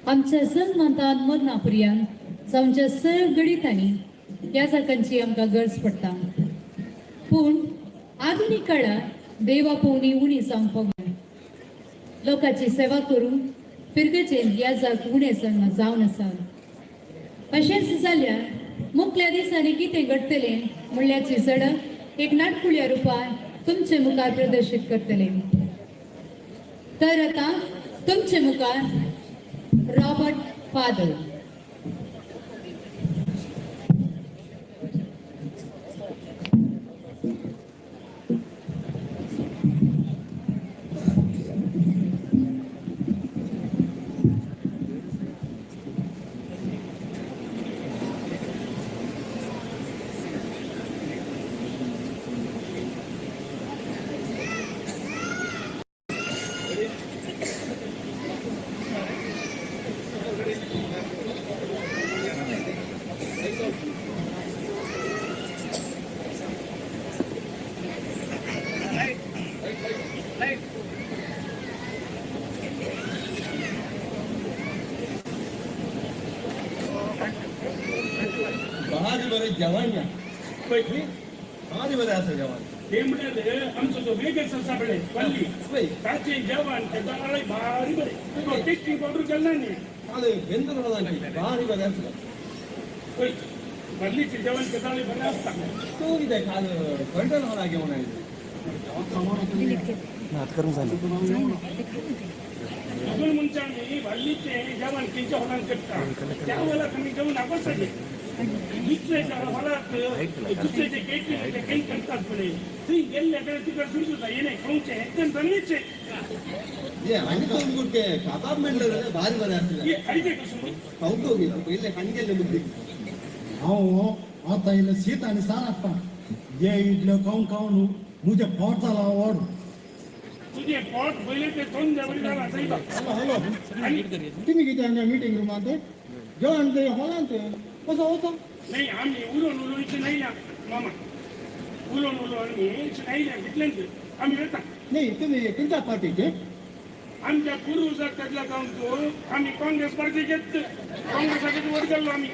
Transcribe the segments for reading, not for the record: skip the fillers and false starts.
आमच्या जल्मांतान मरणापर्यंत जावच्या सगळीतांनी ह्या जागांची आमकां गरज पडटा. पूण आधुनीक काळात देवा पोवणी उणी जावंक लोकांची सेवा करून फिरगेचेर ह्या जाग उणें जावन आसा. अशेंच जाल्यार मुखल्या दिसांनी कितें घडटलें म्हणल्याची झडप एक नाटकुळ्या रुपान तुमचे मुखार प्रदर्शीत करतले. तर आता तुमचे मुखार रॉबर्ट फादर. जवान या पैकी भारी बरं असं जवान ते म्हणाले आमचं जो वेगळे सापडले पल्ली त्याचे जवान त्याचा भारी बरे टेस्टिंग पावडर केला नाही अरे बेंदर भारी बरं असलं पल्लीचे जवान त्याचा बरे असतात तो इथे काल कंटन मला घेऊन आहे अजून म्हणता मी भल्लीचे जवान त्यांच्या होणार करता त्यावेळेला तुम्ही जेवण आपण पाहिजे दुसऱ्याच्या मला दुसऱ्याचे काही करतात पुढे तुम्ही गेले तिकडे सुरू येणे खाऊचे एकदम चांगलेचे आणि दोन गुटके काबाब म्हणलं भारी बरं असलं खाऊ गेलं पहिले खाणी गेले मुद्दे हो आता इला शीत आणि सारा ये इडलं खाऊन खाऊन मुझे पोट झाला ओढ तुझे पोट पहिले ते दोन जवळ झाला हॅलो तुम्ही किती मीटिंग रूम आणते जेवण ते होला ते कसं होतं नाही आम्ही उलवून इथे नाही ना मामा उलवून आम्ही नाही ना घेतले आम्ही येतात नाही तुम्ही कोणत्या पार्टीचे आमच्या पूर्वजातला काम तो आम्ही काँग्रेस पार्टी घेत काँग्रेससाठी वोट केलो आम्ही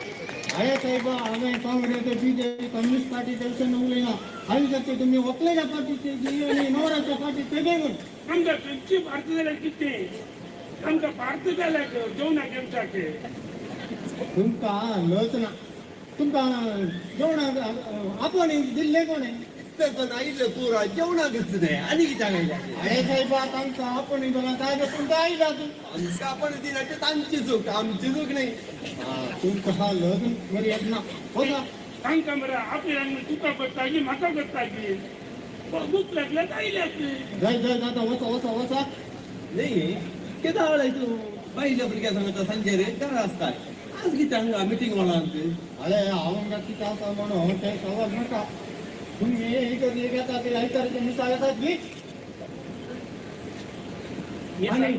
अरे साहेब आम्ही काँग्रेस बीजेपी कम्युनिस्ट पार्टी दर्शन उरले ना आम्ही जाते तुम्ही वकलेल्या पार्टीचे आणि नवराच्या पार्टीचे काय आमच्या तुमची भारत झाल्या किती आमचा भारत झाल्या जेवणा केमच्याके तुमका लच ना तुमका जेवणा आपण दिल्ले कोण आहे नाही पुरा जेवणा घेतलं नाही आणि किती सांगायला अरे साहेब आता आमचा आपण काय तुमचा आई जातो आमचं आपण दिला ते आमची चूक आमची चूक नाही तुमचा हा लग्न बरी येत ना हो का सांग का बरं आपल्याला तुका करता की माका करता की भूक लागल्या काही लागते जय जय जाता वसा नाही किती आवडाय तू पाहिजे पण काय सांगता संजय रे करा असतात आज किती अंगा मीटिंग मला आणते अरे औरंगाबादची चालता म्हणून ते सवाल नका तुम्ही हे कधी घेता ते ऐकायचे मी सांगतात की आणि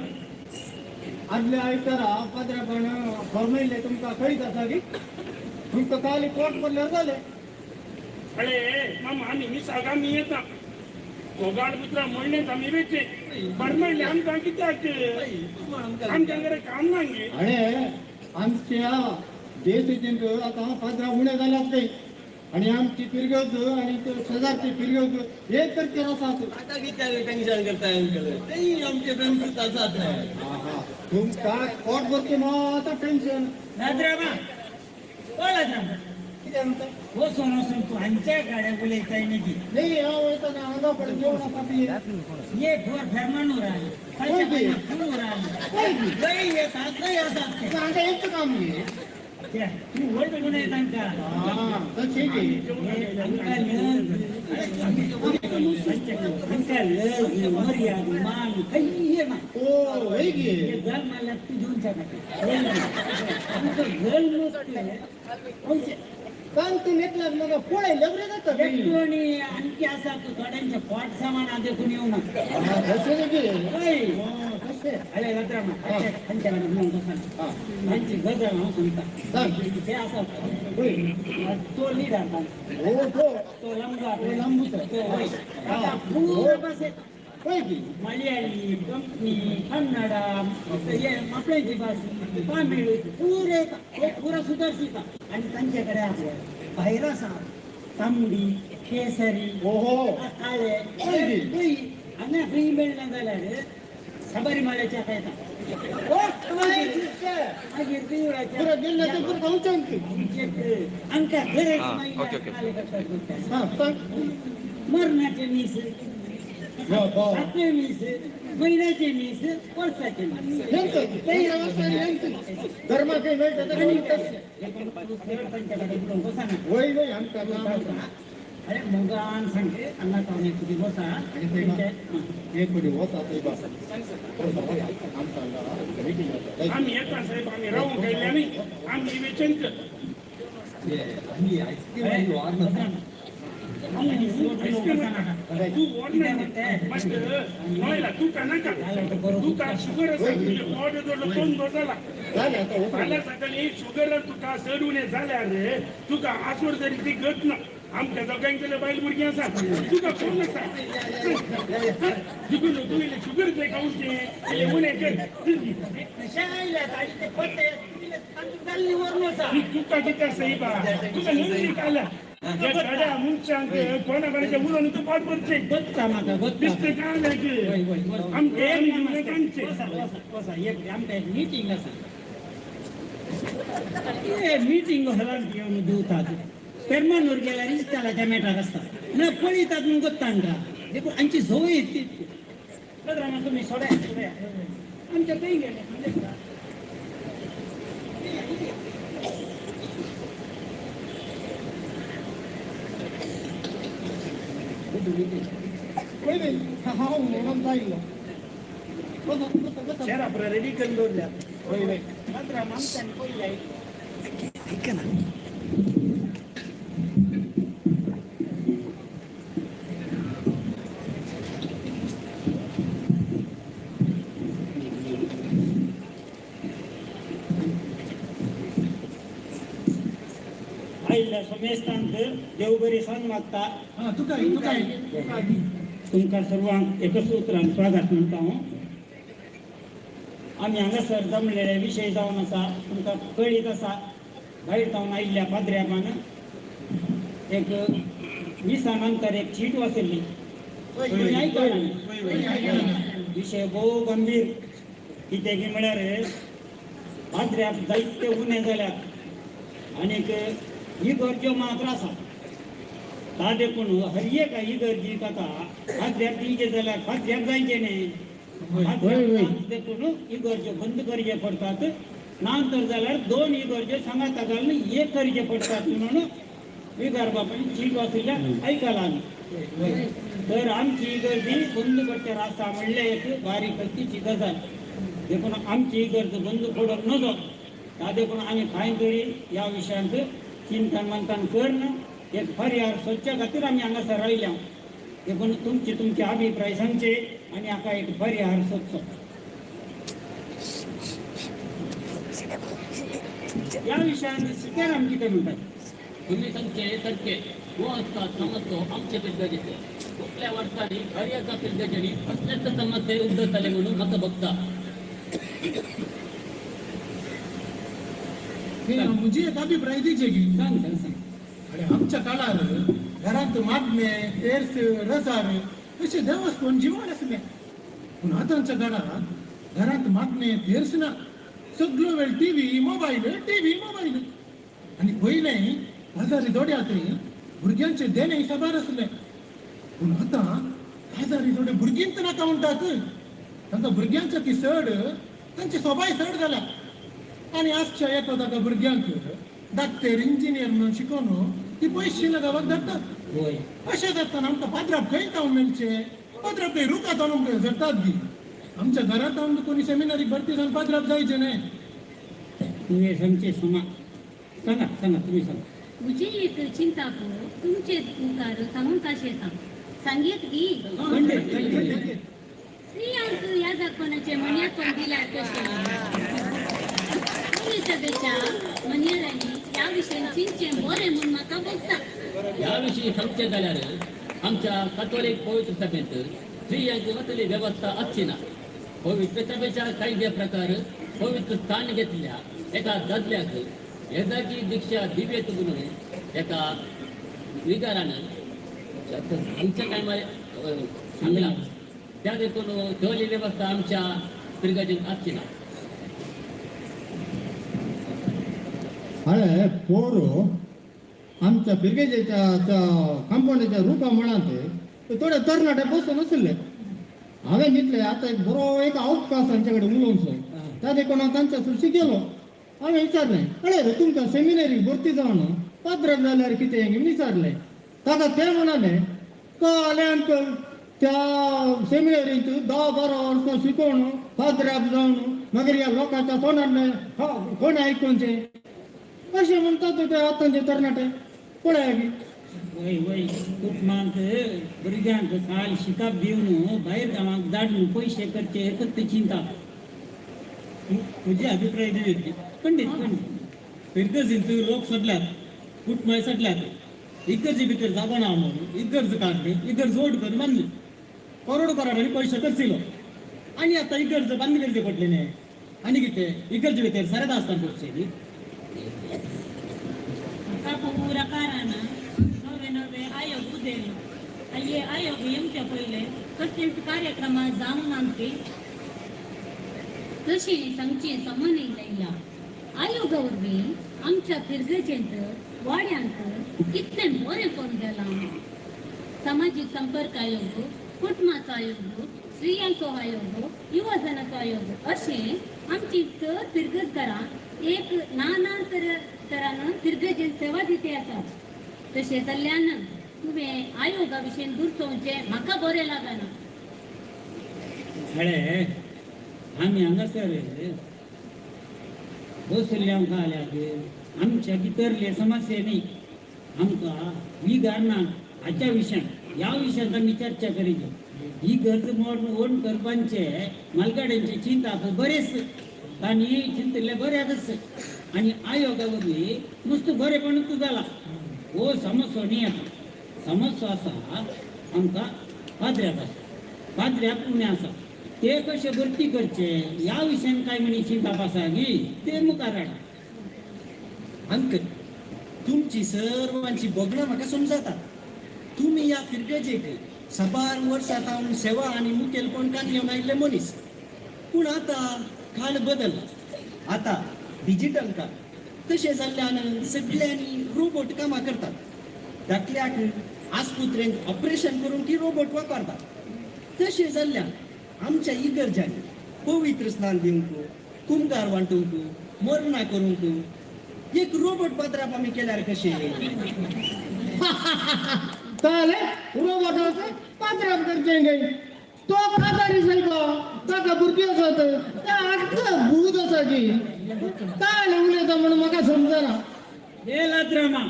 आदल्या ऐकारा पत्रापण फॉर्मेले तुमका कळीत असा की तुमचं काल कोर्ट पडल्यावर झाले अरे मामा आम्ही मी सांगा मी येता गोगाड मित्र म्हणले आम्ही भेटते परमडले आमचा किती आमच्या घरी काम नाही आणि आमच्या देश आता पदरा उण्या झाल्यात नाही आणि आमची फिरगवत आणि शेजारची फिरगवत एक तर केला साथ आता किती टेन्शन करताय अंकल ते आमचे फ्रेंड्स असतात तुमचा कोर्ट बघतो ना आता टेन्शन नादरामा बोला किती म्हणताय हो सोनो सुन तू आमच्या गाड्या बोलायचा नाही येतं ना अंगा पडे जेवणासाठी ये घर फरमानवर आले पैसे फुलवर आले नाही येतात नाही येतात अंगा एकटं काम घे तू वर्ड गुन्हा येतात का तर ठीक आहे मर्यादा मान काही ये ना ओ हे घे घर मला तू घेऊन जाणार कारण तू नेटला मग पोळे लग्न जातं आणि आणखी असा तू थोड्यांच्या पोट सामान आधी कोणी येऊ नका अरे रत्रमा त्यांच्या त्यांची गजर सांगता ते असा तो लिडा तो लंबा तो लंबूच पूर्ण बसे होय की मल्याळी कंपनी कन्नड आपल्याची भाषा तामिळ पुरा सुधारसित आणि त्यांच्याकडे आपल्या बाहेर असा तांबडी केसरी ओहो काळे आणि फ्री मेळना जाल्यार सबरीमाल्याच्या काय पुरं गेलं तर पुरं खाऊन की अंका घरे मरणाचे मीस सातवे मीस महिन्याचे मीस वर्षाचे मीस धर्म काही नाही होय होय आमचा अरे मुगान सांगते अन्ना पाहुणे किती बसा एक कोटी होता ते बस आम्ही येतात साहेब आम्ही राहून गेले आणि आम्ही वेचन कर आम्ही आईस्क्रीम वाढलं तू तू का नका तू का शुगर ऑर्डर जोडलं कोण जोडला मला सकाळी शुगर तुका चढून झाल्या रे तुका आसोड जरी ती गत ना आमच्या दोघांकडे बाईल मुलगी असा तुका कोण नसा तू शुगर ते खाऊन ते तुका तिका सही बा तुका निवडणूक आला गाड्या मुंचांक कोणाकडे मुलं तू पाठ पडते दिसते काय नाही आमचे मीटिंग मीटिंग हलान घेऊन दिवतात पेरमानवर गेल्यार इस्तालाच्या मेटार असतात न पळयतात मग गोत्तांका देखून आमची सवय येते तुम्ही सोड्या आमच्या काही गेले शहरा रेडी करून दोडल्या मात्र माणसाने पहिले आईला समेस्तांक देव बरी सांग मागता तुमका सर्वांक एकच उतरान स्वागत म्हणता आम्ही हांगासर जमलेले विषय जावन आसा तुमकां कळीत आसा भायर जावन आयिल्ल्या पाद्र्यामान एक विसा नंतर एक चीट वाचल्ली विषय भोव गंभीर कितें की म्हळ्यार पाद्र्याक जायते उणे जाल्यात आनीक ही गरजो मात्र आसा ता देखून हर एक ही गरजेक आतां पाद्र्याक दिवचे जाल्यार पाद्र्याक जायचे न्ही देखून ही गरजो बंद करचे पडतात नांतर जाल्यार दोन ही गरजो सांगाता घालून एक करचे पडतात म्हणून विगार बापायन चीट वाचयल्या आयकला आमी तर आमची गर्दी बंद करचेर आसा म्हणल्यार एक बारीक हत्तीची गजाल देखून आमची गरज बंद पडोंक नजो ता देखून आमी कांय तरी ह्या विशयांक चिंतन मंथन करून एक पर्याय सोदच्या खातीर आमी हांगासर आयल्या देखून तुमचे अभिप्राय सांगचे आनी हाका एक पर्याय सोदचो या विशयान सिकाराम कितें म्हणटात तुम्ही तुमचे सारखे हो असतात समजतो आमचे पिल्गजेचे कुठल्या वर्षांनी कार्याचा पिल्गजांनी असल्याच समस्ये उद्भवताले म्हणून म्हाका बघता म्हणजे एक अभिप्राय दिचे की सांग सांग सांग आणि आमच्या काळार घरांत मागणे तेर्स रसार असे देवस्थान जीवन असले पण आतांच्या काळात घरांत मागणे तेर्स ना सगळो वेळ टीव्ही मोबाईल आणि पहिले आजारी जोड्यात भुरग्यांचे देणे साबार असले पण आता आजारी जोडे भुरगींच नाका म्हणटात तांकां भुरग्यांच्या ती सड तांची सोबाय सड जाला आणि आजच्या एका ताका भुरग्यांक डॉक्टर इंजिनियर म्हणून शिकवून ती पयशे लगावाक धाडटात होय अशें जाताना आमकां पाद्राप खंय जावन मेळचे पाद्राप खंय रुखात आणूंक झडटात गी आमच्या घरांत आमकां कोणी सेमिनारीक भरती जावन पाद्राप जायचे न्हय तुवें सांगचे सुमा सांगा सांगा तुम्ही सांगा मुझे एक चिंता को तुमचे मुखार सांगून काशे येता सांगीत गी स्त्रियांक ह्या जागपणाचे मन्यापण दिल्यार कशें तुम्ही सगळ्याच्या मन्यारांनी ह्या विशयान चिंतचें बरें म्हूण म्हाका बघता याविषयी सांगचे जाल्यार आमच्या कातोलीक पवित्र सभेत स्त्रियांची वतली व्यवस्था अच्छिना पवित्र सभेच्या कायद्या प्रकार पवित्र स्थान घेतल्या एका दादल्याक यदाची दीक्षा दिव्यत म्हणून एका विकारानं आमच्या टायमार सांगला त्या देखून ठेवली व्यवस्था आमच्या पिरगाजीन अच्छिना अरे पोरू आमच्या पिरगेजेच्या कंपाऊंडाच्या रुपा म्हणाते थोडे तरणाटे बसून असले हांवें चिंतलें आतां एक बरो एक अवकाश तांच्याकडे उलोवचो त्या देखून हांव तांच्या सुशी गेलो हांवें विचारलें अरे रे तुमकां सेमिनरीक भरती जावन पात्र जाल्यार कितें म्हणून विचारलें ताका ते म्हणाले कळ्ळें अंकल त्या सेमिनरींत 10-12 वर्सां शिकून पाद्र्याक जावन मागीर ह्या लोकांच्या तोंडांतले कोण आयकूनचे अशें म्हणटात ते आतांचे तरणाटे पळय बी वय वय कुटुंबांत भुरग्यांक साल शिकाप दिवन भायर गांवांक धाडून पयशे करचे फक्त चिंता तुजे अभिप्राय दिले खंडीत खंडीत फिरकजींत लोक सोडल्यात कुटुंबाय सोडल्यात इगर्जे भितर जागो ना म्हणून इगर्ज काडली इगर्ज ओड करून बांदली करोडांनी पयशे करचिलो आनी आतां इगर्ज बांद करचे पडले न्ही आनी कितें इगर्जे भितर सारें आसता करचे न्ही पूरा काराना नवे आयोग उदेलो आणि आयोग येवच्या पहिले कसलेच कार्यक्रमात जाऊन आमचे तशी सांगची समन्वय लायला आयोगा वरवीं आमच्या पिरगेचेंत वाड्यांत कितले बरें करून गेला सामाजिक संपर्क आयोग कुटुंबाचो आयोग स्त्रियांचो आयोग युवजनाचो आयोग अशें आमची चड पिरगेजकारां एक नाना तरान पिरगेजेन सेवा दिते आसात तशें जाल्ल्यान तुवें आयोगा विशीं दुरसोवचें म्हाका बरें लागना खळे आमी हांगासर बसले आमकां आल्याक आमच्या भितरले समस्येनी आमकां ही कारणां हाच्या विशयान ह्या विशयान आमी चर्चा करीत ही गरज ओण करपाचे मालगाड्यांचे चिंता बरेच तांणी चिंतले बऱ्याकच आणि आयोगा वरवीं नुसतं बरेपणूच जाला हो समस्या न्ही आसा समस्या आसा आमकां पाद्र्याक आसा पाद्र्याक उणे आसा ते कशे भरती करचे ह्या विशयान कांय म्हणी चिंता आसा गी ते मुखार हाडा अंकल तुमची सर्वांची बगणं म्हाका समजता तुम्ही या फिरगेजेक सबार वर्सां सावन सेवा आनी मुखेलपण येवन आयिल्ले मनीस पूण आतां काळ बदलला आता डिजिटल काळ तशें जाल्ल्यान सगळ्यांनी रोबोट कामां करतात दाखल्याक आस्पत्रेंत ऑपरेशन करून ती रोबोट वापरतात तशें जाल्ल्यान आमच्या इगर्जांनी पवित्र स्नान दिवंक कुमगार वांटूंक मरणां करूंक एक रोबोट पात्राप आमी केल्यार कशें कळ्ळें रोबोटाचें पात्राप करचें गे तो कातारी सारको ताका भुरगीं आसात त्या आख्खा भूत आसा की काय उलयता म्हणून म्हाका समजना हे लात्रामा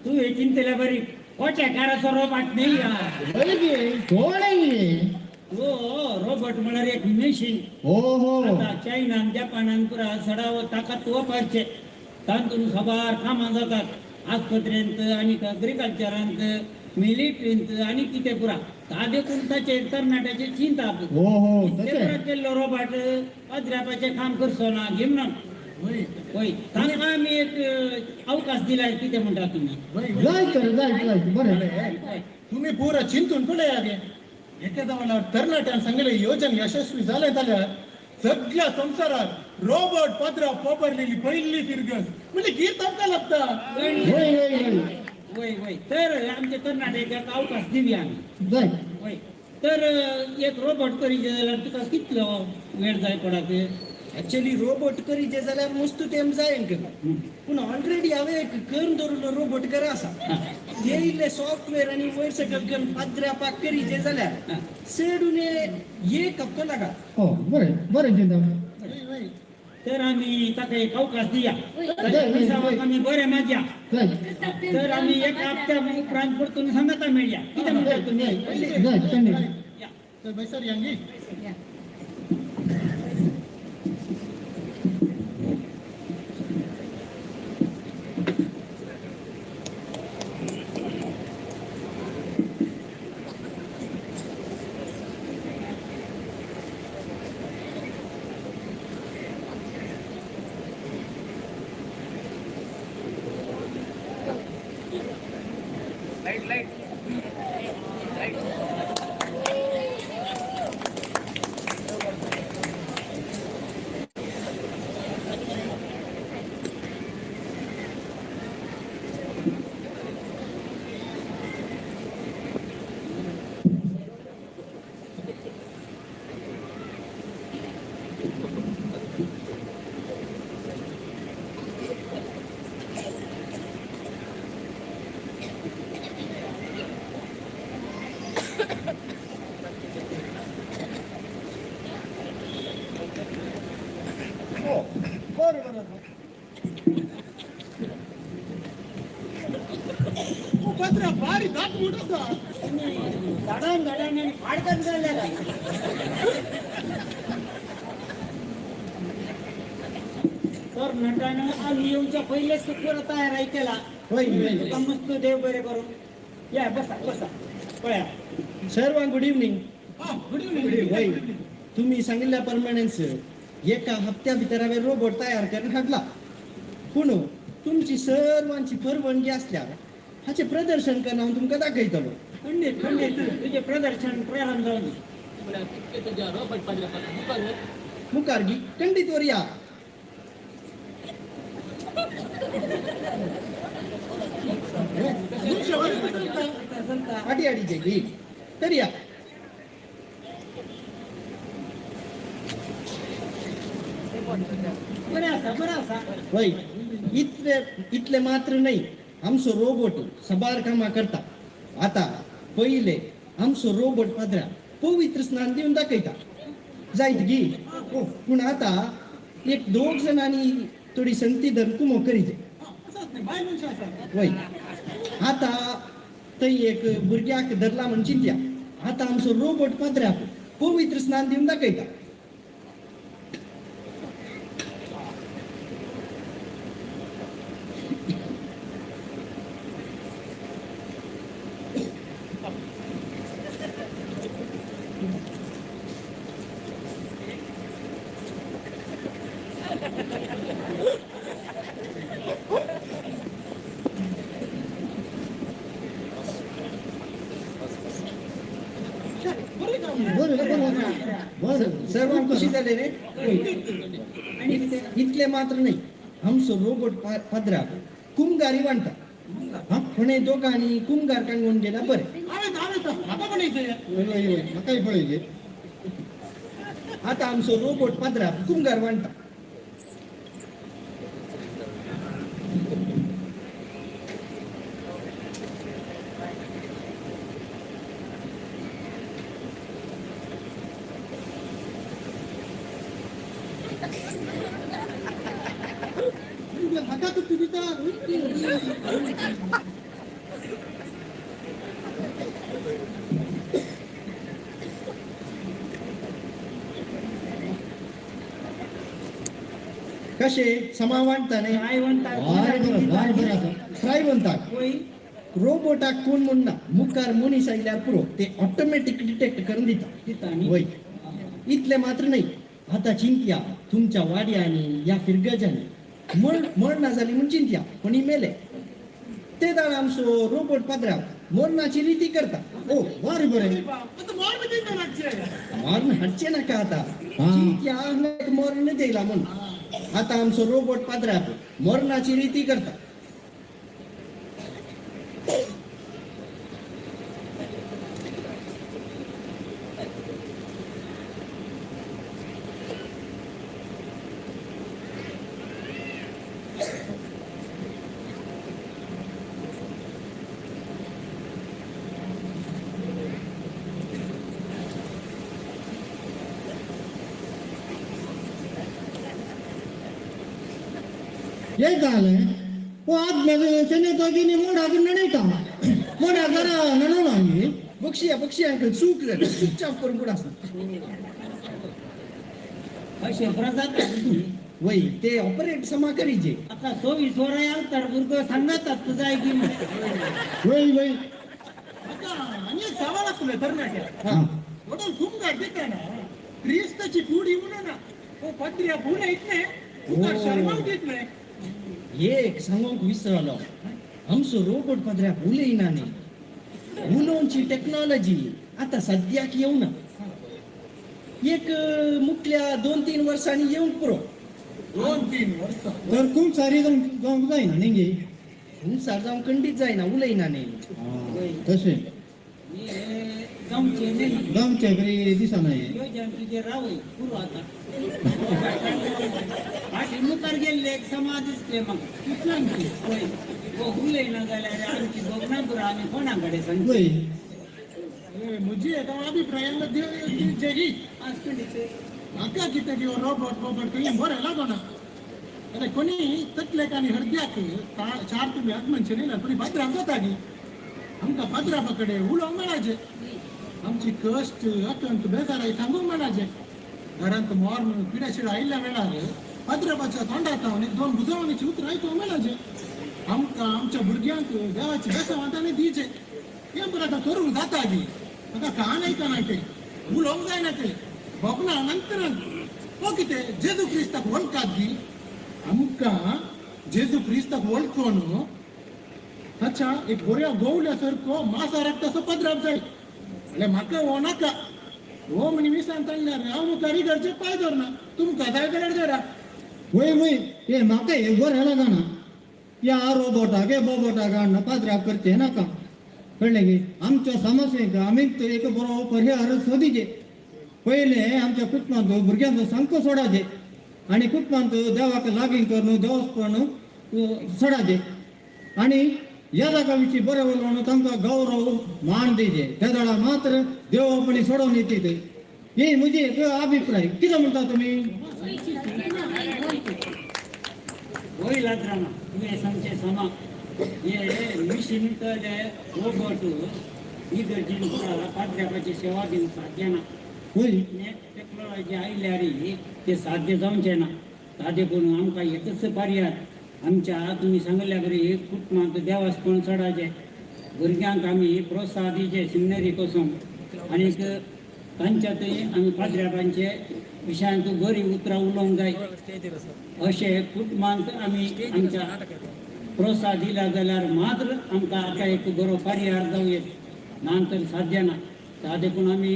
तू हे चिंतल्या बरी कोट्या काराचो रोबोट नाही कोण हो रोबोट म्हळ्यार एक मशीन हो हो आता चायनान जपानान पुरा सडाव ताकद वापरचे तातून सबार कामां जातात आस्पत्रेंत आणि अग्रिकल्चरांत मिलिटरींत आणि कितें पुरा ताजे कुंताचे तरणाट्याचे चिंता हो हो तशें केल्लो रोबोट अद्रापाचे काम करचो ना घेमना होय तांकां आमी एक अवकाश दिला कितें म्हणटा तुमी जाय तर जाय बरें तुम्ही पुरा चिंतून पळया गे एखादा मला तरणाट्यान सांगले योजना यशस्वी जालें जाल्यार सगळ्या संवसारात रोबोट पात्रां वापरलेली पहिली फिरगस म्हणजे गीत आमकां लागता वय वय तर आमच्या तरणाट्याक अवकाश दिवया आमी जाय वय तर एक रोबोट करीचे जाल्यार तुका कितलो वेळ जाय पडत एक्चुअली रोबोट करीचे जाल्यार मस्त टायम जाय पूण ऑलरेडी हांवें एक करून दवरलो रोबोट घरा आसा ते इल्ले सॉफ्टवेअर आनी वयर सकयल घेवन पाद्र्यापाक करीचे जाल्यार सेडून एक हप्तो लागा हो बरें चिंता तर आमी ताका एक अवकाश दिया दिसाक आमी बरें मागया जाय तर आमी एक हप्त्या उपरांत परतून सांगाता मेळया कितें म्हणटा तुमी जाय खंडीत या. तर बैसर यांगी पत्रा भारी दाट मोठा धडान धडान आणि फाडकन झालेला तर नटानं आम्ही येऊच्या पहिलेच सुखवर तयार आहे केला होय आता मस्त देव बरे करून या बसा बसा पळ्या सर्व गुड इव्हनिंग. गुड इव्हनिंग होय तुम्ही सांगितल्याप्रमाणे एका हप्त्या भितर हांवें रोबोट तयार करून हाडला. पूण तुमची सर्वांची परवानगी असल्यार हाचे प्रदर्शन करून हांव तुमकां दाखयतलो. खंडित खंडित तुझे प्रदर्शन प्रारंभ जाऊन म्हळ्यार तितके तुज्या रोबोट पाद्र्यापासून मुखार वच. मुखार गी खंडीत वरया. आडी आडीचे गी तर या. बरं असा होय इतले मात्र नाही. आमचो रोबोट सबार कामां करता. आता पहिले आमचो रोबोट पाद्र्या पवित्र स्नान दिवन दाखयता. जायत गी पूण आता एक दोग जाणांनी थोडी संगती धरून कुमो करीचे. होय आता थंय एक भुरग्याक धरला म्हण चिंत्या. आता आमचो रोबोट पाद्र्याक पवित्र स्नान दिवन दाखयता. सर्व खुशी झाले रे. इतले मात्र नाही. आमचो रोबोट पाद्रा कुमगारी वांटा. हा कोणे दोघांनी कुमगार कांगून गेला बरे. म्हाकाय पळय आता आमचो रोबोट पाद्रा कुमगार वांटा. हातात तुझी कसे समा वांटताने काय फ्राय म्हणतात. रोबोटाक कोण म्हणना मुखार मनीस आयल्यार पुरो ते ऑटोमॅटिक डिटेक्ट करून दिता. वय इतले मात्र नाही. आता चिंत्या तुमच्या वाड्यांनी या फिरगजांनी मरणा जाली म्हण चिंत्या पण ही मेले. ते दाळ आमचो रोबोट पाद्रा मरणाची रीती करता. ओ वार बरे मारून हाडचे नाका. आता चिंत्या मरण द्यायला म्हण. आता आमचो रोबोट पाद्रा मरणाची रीती करता. ಏಕಾಲೆ ಓ ಆದ್ಮೇಲೆ ಚೆನ್ನೈತಾಗಿ ನೀವು ಮೋಡಾಗಿ ನಡೀತಾ ಮೋಡಾಗಾರ ನಡೋಣಾಗಿ बक्षी अंकल चुकलं स्विच ऑफ करून कुठं असं. असे प्रजात वय ते ऑपरेट समा करीचे. आता 24 वर याल तर बुर्ग सांगतात तुझा आहे की वय वय आणि एक सवाल असतो धरण्याच्या हा वडील खूप गाडते ना क्रिस्ताची पुढी म्हणून ना ओ पत्रिया फुल येत नाही शर्मा देत नाही. एक सांगूक विसरलो. आमचो रोबोट पाद्र्या फुले येईना नाही. उलोवची टेक्नॉलॉजी आता सद्याक येवना एक मुटल्या 2-3 वर्सांनी येवंक पुरो 2-3 वर्ष तर खूप सारी जावंक जायना न्ही हुंसार जावंक खंडीत जायना उलयना न्ही तशें जमचे नाही जावचे बरी दिसना हे योजन तुझे रावय पुरो आता फाटी मुखार गेल्ले एक समाज दिसले मग कुठला होय हो उलयना जाल्यार आमची बघना पुरो आमी कोणाकडे सांगू वय म्हजी एका अभिप्रायाला जगी आसकडीचे म्हाका कितें की रोबोट तें बरें लागना आतां कोणी तकलेक आनी हृदयाक 4 तुमी आत्मनशे न्ही ना कोणी पात्रांव जाता की आमकां पात्रापा कडेन उलोवंक मेळाचें आमची कश्ट अकंत बेजाराय सांगूंक मेळाचें घरांत मोर्न पिड्याशिडा आयिल्ल्या वेळार पात्रापाच्या तोंडांत एक 2 बुजवणीची उतरां आयकूंक मेळाचें आमकां आमच्या भुरग्यांक देवाची बेसांवांतांनी दिवचें हें बरें आतां करूंक जाता की आतां कान आयकना तें उलोवंक जायना तें भोगना नंतरान हो कितें जेजू क्रिस्ताक वळखात गी आमकां जेजू क्रिस्ताक वळखून अच्छा एक बऱ्या गोवल्या सारको मासा रक्ताचो पदराप जाय जाल्यार म्हाका हो नाका हो म्हणी मिसांत आणल्यार हांव मुखार इगर्जे पांय धरना तुमकां जाय जाल्यार धरा वय वय हे म्हाका हे बरें लागना या रोबोटाक हे बोबोटाक हाडून पात्राप करचे नाका कळ्ळें की आमच्या समस्येक आमीच एक बरो पर्याय सोदिचे पयले आमच्या कुटुंबांत भुरग्यांचो संको सोडाचे आनी कुटुंबांत देवाक लागीं करून देवस्पण सोडाचे आनी ह्या जागा विशीं बरें उलोवन तांकां गौरव मान दिवचे त्या वेळा मात्र देवपणी सोडून येते ही म्हजी एक अभिप्राय कितें म्हणटा तुमी होईल रामा तुम्ही सांगचे समा हे मिशीन तर रोबोट ही गरजेन पात्रापाची सेवा दिवंक साध्य ना होय टेक्नॉलॉजी आयल्यार ते साध्य जावचे ना साधे करून आमकां एकच पर्याय आमच्या तुम्ही सांगल्या बरी कुटुंबांत देवास्पण चडाचे भुरग्यांक आमी प्रोत्साहन दिवचे सिमिनरी पासून आनीक तांच्यातय आमी पात्रापांचे विशयांत बरी उतरां उलोवंक जाय अशें कुटुंबांत आमी आमच्या प्रोत्साहन दिला जाल्यार मात्र आमकां आतां एक बरो पर्याय जावं येत नांतर साध्य ना सादें पूण आमी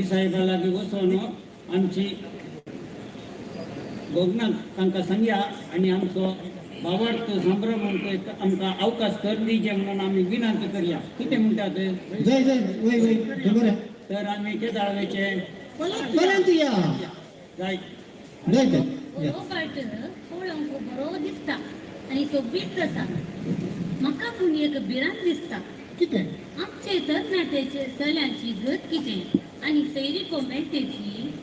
साहेबा लागीं वचून आमची भोगनाक तांकां सांगया आनी आमचो बाबार्थ संभ्रम म्हणटो आमकां अवकाश कर दिवचे म्हणून आमी विनंती करया कितें म्हणटात जय जय वय वय हे बरें तर आमी केदाळवेचे पर्यंत या जाय जय जय रोबोट पळोवंक बरो दिसता आनी तो बीट आसा म्हाका पूण एक भिरांत दिसता कितें आमचे तरणाट्याचे चल्यांची गत कितें आनी सैरिको मेळटेची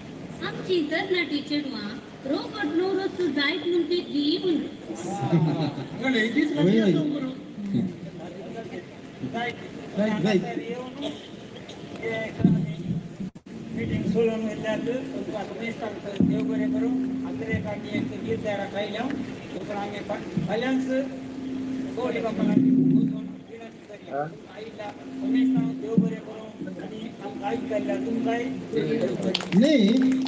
आमची तरणाटी चेडवां रोबोट नवरो जायत म्हूण ती दी म्हणून गणे दीस लागीं आसूं बरो मिटींग सोडून वेल्यार तुमकां मेस्तांक देव बरें करूं आंतरेक आमी एक गीत तयार आयल्या तुका आमी फाल्यांच गौरी बापाक वचून विनंती करया आयल्या मेस्तांक देव बरें करूं आनी आमकां आयकल्ल्या तुमकांय नाही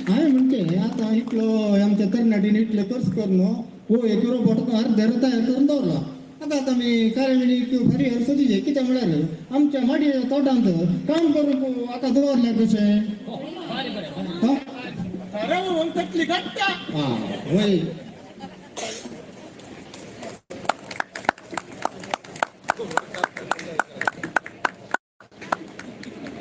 हांवें म्हणचे आतां इतलो आमच्या तरणाटीन इतले खर्च करून हो एक रोबोट अर्धे तयार करून दवरला आतां आमी कार्यावळीक बरी अर्थ दिजे कितें म्हळ्यार आमच्या माडयेच्या तोटांत काम करूंक आतां दवरलें कशें बरें बरें राव तकली काडटा आं वय